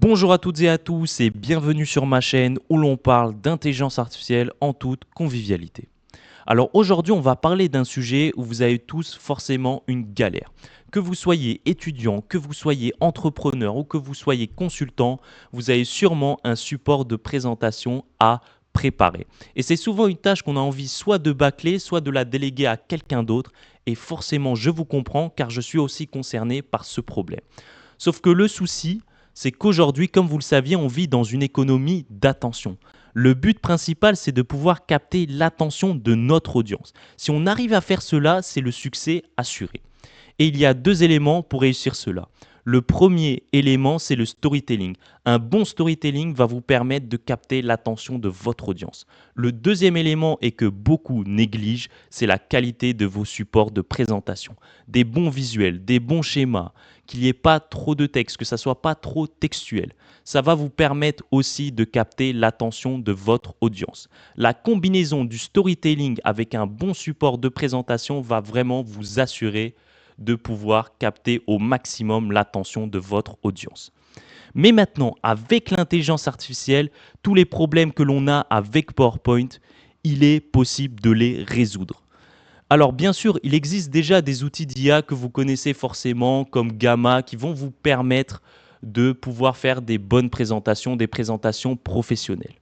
Bonjour à toutes et à tous et bienvenue sur ma chaîne où l'on parle d'intelligence artificielle en toute convivialité. Alors aujourd'hui on va parler d'un sujet où vous avez tous forcément une galère. Que vous soyez étudiant, que vous soyez entrepreneur ou que vous soyez consultant, vous avez sûrement un support de présentation à préparer. Et c'est souvent une tâche qu'on a envie soit de bâcler, soit de la déléguer à quelqu'un d'autre. Et forcément je vous comprends car je suis aussi concerné par ce problème. Sauf que le souci, c'est qu'aujourd'hui, comme vous le saviez, on vit dans une économie d'attention. Le but principal, c'est de pouvoir capter l'attention de notre audience. Si on arrive à faire cela, c'est le succès assuré. Et il y a deux éléments pour réussir cela. Le premier élément, c'est le storytelling. Un bon storytelling va vous permettre de capter l'attention de votre audience. Le deuxième élément et que beaucoup négligent, c'est la qualité de vos supports de présentation. Des bons visuels, des bons schémas, qu'il n'y ait pas trop de texte, que ça ne soit pas trop textuel. Ça va vous permettre aussi de capter l'attention de votre audience. La combinaison du storytelling avec un bon support de présentation va vraiment vous assurer de pouvoir capter au maximum l'attention de votre audience. Mais maintenant, avec l'intelligence artificielle, tous les problèmes que l'on a avec PowerPoint, il est possible de les résoudre. Alors bien sûr, il existe déjà des outils d'IA que vous connaissez forcément, comme Gamma, qui vont vous permettre de pouvoir faire des bonnes présentations, des présentations professionnelles.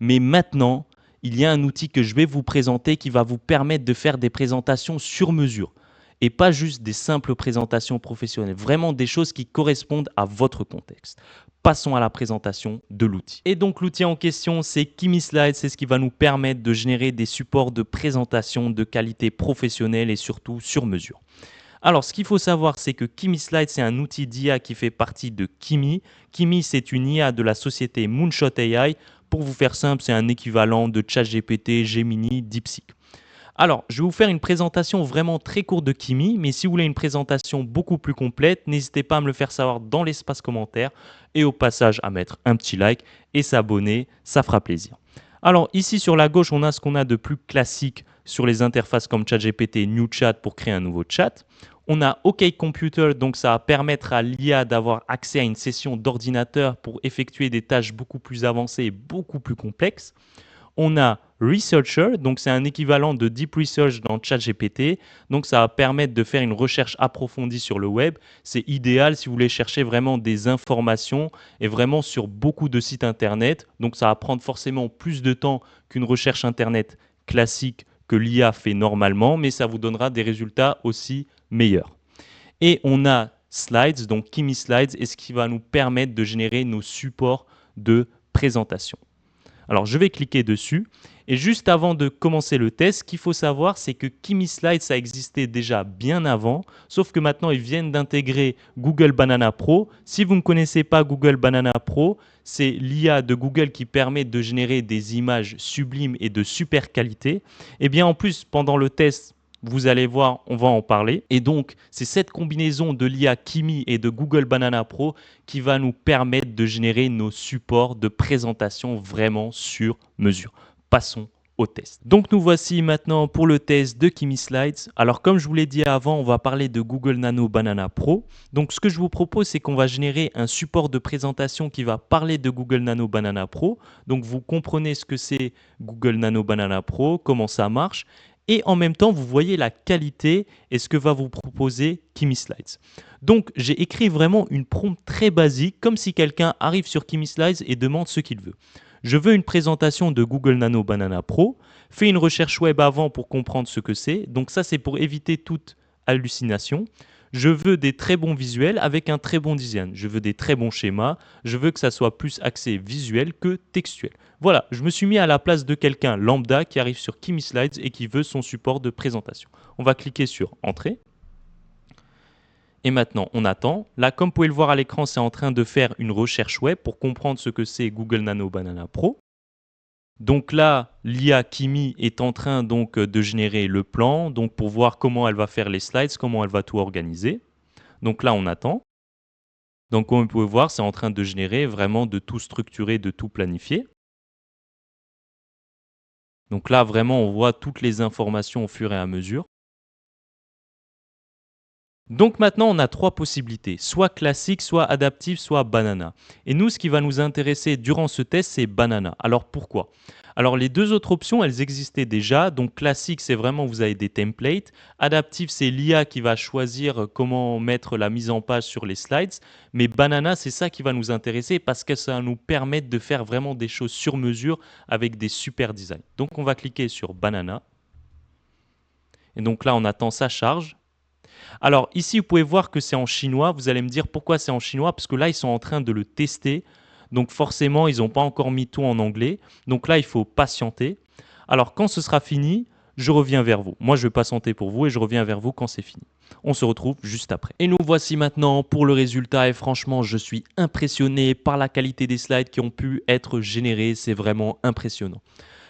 Mais maintenant, il y a un outil que je vais vous présenter qui va vous permettre de faire des présentations sur mesure et pas juste des simples présentations professionnelles, vraiment des choses qui correspondent à votre contexte. Passons à la présentation de l'outil. Et donc l'outil en question, c'est Kimi Slides, c'est ce qui va nous permettre de générer des supports de présentation de qualité professionnelle et surtout sur mesure. Alors, ce qu'il faut savoir, c'est que Kimi Slides, c'est un outil d'IA qui fait partie de Kimi. Kimi, c'est une IA de la société Moonshot AI. Pour vous faire simple, c'est un équivalent de ChatGPT, Gemini, DeepSeek. Alors, je vais vous faire une présentation vraiment très courte de Kimi, mais si vous voulez une présentation beaucoup plus complète, n'hésitez pas à me le faire savoir dans l'espace commentaire et au passage à mettre un petit like et s'abonner, ça fera plaisir. Alors ici sur la gauche, on a ce qu'on a de plus classique sur les interfaces comme ChatGPT, NewChat pour créer un nouveau chat. On a OK Computer, donc ça va permettre à l'IA d'avoir accès à une session d'ordinateur pour effectuer des tâches beaucoup plus avancées et beaucoup plus complexes. On a Researcher, donc c'est un équivalent de Deep Research dans ChatGPT. Donc ça va permettre de faire une recherche approfondie sur le web. C'est idéal si vous voulez chercher vraiment des informations et vraiment sur beaucoup de sites internet. Donc ça va prendre forcément plus de temps qu'une recherche internet classique que l'IA fait normalement, mais ça vous donnera des résultats aussi meilleurs. Et on a Slides, donc Kimi Slides, et ce qui va nous permettre de générer nos supports de présentation. Alors je vais cliquer dessus et juste avant de commencer le test, ce qu'il faut savoir, c'est que Kimi Slides ça existait déjà bien avant, sauf que maintenant ils viennent d'intégrer Google Banana Pro. Si vous ne connaissez pas Google Banana Pro, c'est l'IA de Google qui permet de générer des images sublimes et de super qualité. Et bien en plus, pendant le test, vous allez voir, on va en parler. Et donc, c'est cette combinaison de l'IA Kimi et de Google Banana Pro qui va nous permettre de générer nos supports de présentation vraiment sur mesure. Passons au test. Donc nous voici maintenant pour le test de Kimi Slides. Alors comme je vous l'ai dit avant, on va parler de Google Nano Banana Pro. Donc ce que je vous propose, c'est qu'on va générer un support de présentation qui va parler de Google Nano Banana Pro. Donc vous comprenez ce que c'est Google Nano Banana Pro, comment ça marche. Et en même temps, vous voyez la qualité et ce que va vous proposer Kimi Slides. Donc, j'ai écrit vraiment une prompt très basique, comme si quelqu'un arrive sur Kimi Slides et demande ce qu'il veut. Je veux une présentation de Google Nano Banana Pro. Fais une recherche web avant pour comprendre ce que c'est. Donc ça, c'est pour éviter toute hallucination. Je veux des très bons visuels avec un très bon design. Je veux des très bons schémas. Je veux que ça soit plus axé visuel que textuel. Voilà, je me suis mis à la place de quelqu'un lambda qui arrive sur Kimi Slides et qui veut son support de présentation. On va cliquer sur Entrée. Et maintenant, on attend. Là, comme vous pouvez le voir à l'écran, c'est en train de faire une recherche web pour comprendre ce que c'est Google Nano Banana Pro. Donc là, l'IA Kimi est en train donc de générer le plan, donc pour voir comment elle va faire les slides, comment elle va tout organiser. Donc là, on attend. Donc comme vous pouvez voir, c'est en train de générer, vraiment de tout structurer, de tout planifier. Donc là, vraiment, on voit toutes les informations au fur et à mesure. Donc maintenant, on a trois possibilités, soit classique, soit adaptif, soit banana. Et nous, ce qui va nous intéresser durant ce test, c'est banana. Alors pourquoi? Alors les deux autres options, elles existaient déjà. Donc classique, c'est vraiment vous avez des templates. Adaptif, c'est l'IA qui va choisir comment mettre la mise en page sur les slides. Mais banana, c'est ça qui va nous intéresser parce que ça va nous permettre de faire vraiment des choses sur mesure avec des super designs. Donc on va cliquer sur banana. Et donc là, on attend sa charge. Alors ici, vous pouvez voir que c'est en chinois. Vous allez me dire pourquoi c'est en chinois, parce que là, ils sont en train de le tester. Donc forcément, ils n'ont pas encore mis tout en anglais. Donc là, il faut patienter. Alors quand ce sera fini, je reviens vers vous. Moi, je vais patienter pour vous et je reviens vers vous quand c'est fini. On se retrouve juste après. Et nous voici maintenant pour le résultat et franchement, je suis impressionné par la qualité des slides qui ont pu être générés. C'est vraiment impressionnant.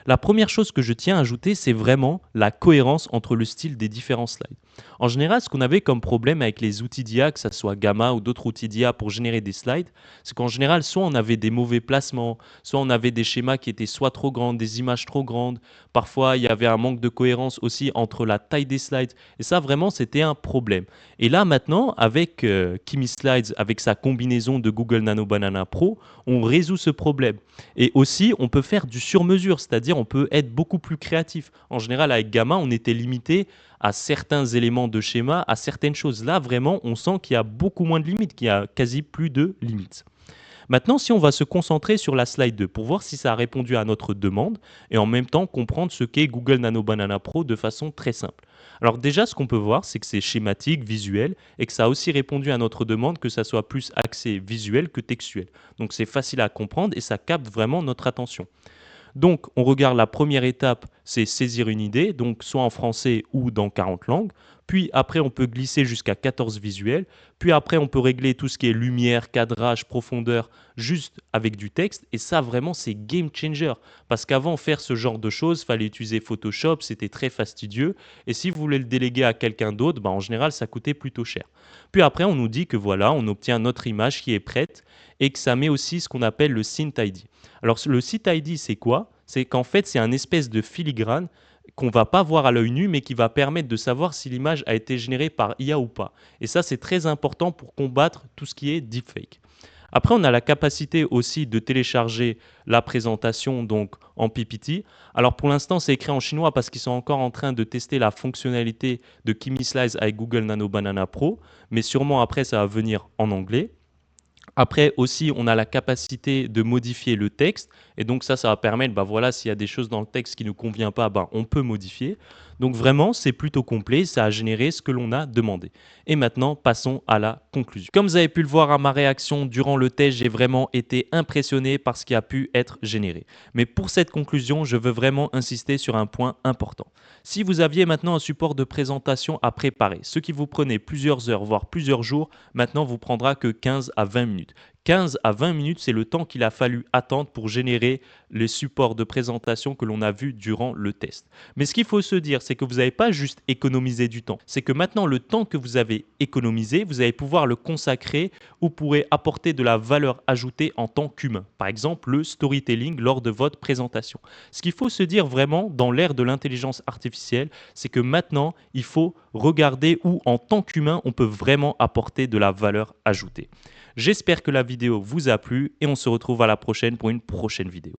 La première chose que je tiens à ajouter, c'est vraiment la cohérence entre le style des différents slides. En général, ce qu'on avait comme problème avec les outils d'IA, que ce soit Gamma ou d'autres outils d'IA pour générer des slides, c'est qu'en général, soit on avait des mauvais placements, soit on avait des schémas qui étaient soit trop grands, des images trop grandes. Parfois, il y avait un manque de cohérence aussi entre la taille des slides. Et ça, vraiment, c'était un problème. Et là, maintenant, avec Kimi Slides, avec sa combinaison de Google Nano Banana Pro, on résout ce problème. Et aussi, on peut faire du sur-mesure, c'est-à-dire on peut être beaucoup plus créatif. En général, avec Gamma, on était limité à certains éléments de schéma, à certaines choses. Là, vraiment, on sent qu'il y a beaucoup moins de limites, qu'il y a quasi plus de limites. Maintenant, si on va se concentrer sur la slide 2 pour voir si ça a répondu à notre demande et en même temps comprendre ce qu'est Google Nano Banana Pro de façon très simple. Alors déjà, ce qu'on peut voir, c'est que c'est schématique, visuel et que ça a aussi répondu à notre demande que ça soit plus axé visuel que textuel. Donc c'est facile à comprendre et ça capte vraiment notre attention. Donc, on regarde la première étape, c'est saisir une idée, donc soit en français ou dans 40 langues. Puis après, on peut glisser jusqu'à 14 visuels. Puis après, on peut régler tout ce qui est lumière, cadrage, profondeur, juste avec du texte. Et ça, vraiment, c'est game changer. Parce qu'avant, faire ce genre de choses, il fallait utiliser Photoshop, c'était très fastidieux. Et si vous voulez le déléguer à quelqu'un d'autre, en général, ça coûtait plutôt cher. Puis après, on nous dit que voilà, on obtient notre image qui est prête et que ça met aussi ce qu'on appelle le Synth ID. Alors le Synth ID, c'est quoi? C'est qu'en fait, c'est un espèce de filigrane qu'on va pas voir à l'œil nu, mais qui va permettre de savoir si l'image a été générée par IA ou pas. Et ça, c'est très important pour combattre tout ce qui est deepfake. Après, on a la capacité aussi de télécharger la présentation donc en PPT. Alors pour l'instant, c'est écrit en chinois parce qu'ils sont encore en train de tester la fonctionnalité de Kimi Slides avec Google Nano Banana Pro, mais sûrement après, ça va venir en anglais. Après aussi, on a la capacité de modifier le texte et donc ça va permettre, voilà, s'il y a des choses dans le texte qui ne convient pas, on peut modifier. Donc vraiment, c'est plutôt complet, ça a généré ce que l'on a demandé. Et maintenant, passons à la conclusion. Comme vous avez pu le voir à ma réaction durant le test, j'ai vraiment été impressionné par ce qui a pu être généré. Mais pour cette conclusion, je veux vraiment insister sur un point important. Si vous aviez maintenant un support de présentation à préparer, ce qui vous prenait plusieurs heures, voire plusieurs jours, maintenant vous prendra que 15 à 20 minutes. 15 à 20 minutes, c'est le temps qu'il a fallu attendre pour générer les supports de présentation que l'on a vus durant le test. Mais ce qu'il faut se dire, c'est que vous n'avez pas juste économisé du temps. C'est que maintenant, le temps que vous avez économisé, vous allez pouvoir le consacrer ou pourrez apporter de la valeur ajoutée en tant qu'humain. Par exemple, le storytelling lors de votre présentation. Ce qu'il faut se dire vraiment dans l'ère de l'intelligence artificielle, c'est que maintenant, il faut regarder où, en tant qu'humain, on peut vraiment apporter de la valeur ajoutée. J'espère que la vidéo vous a plu et on se retrouve à la prochaine pour une prochaine vidéo.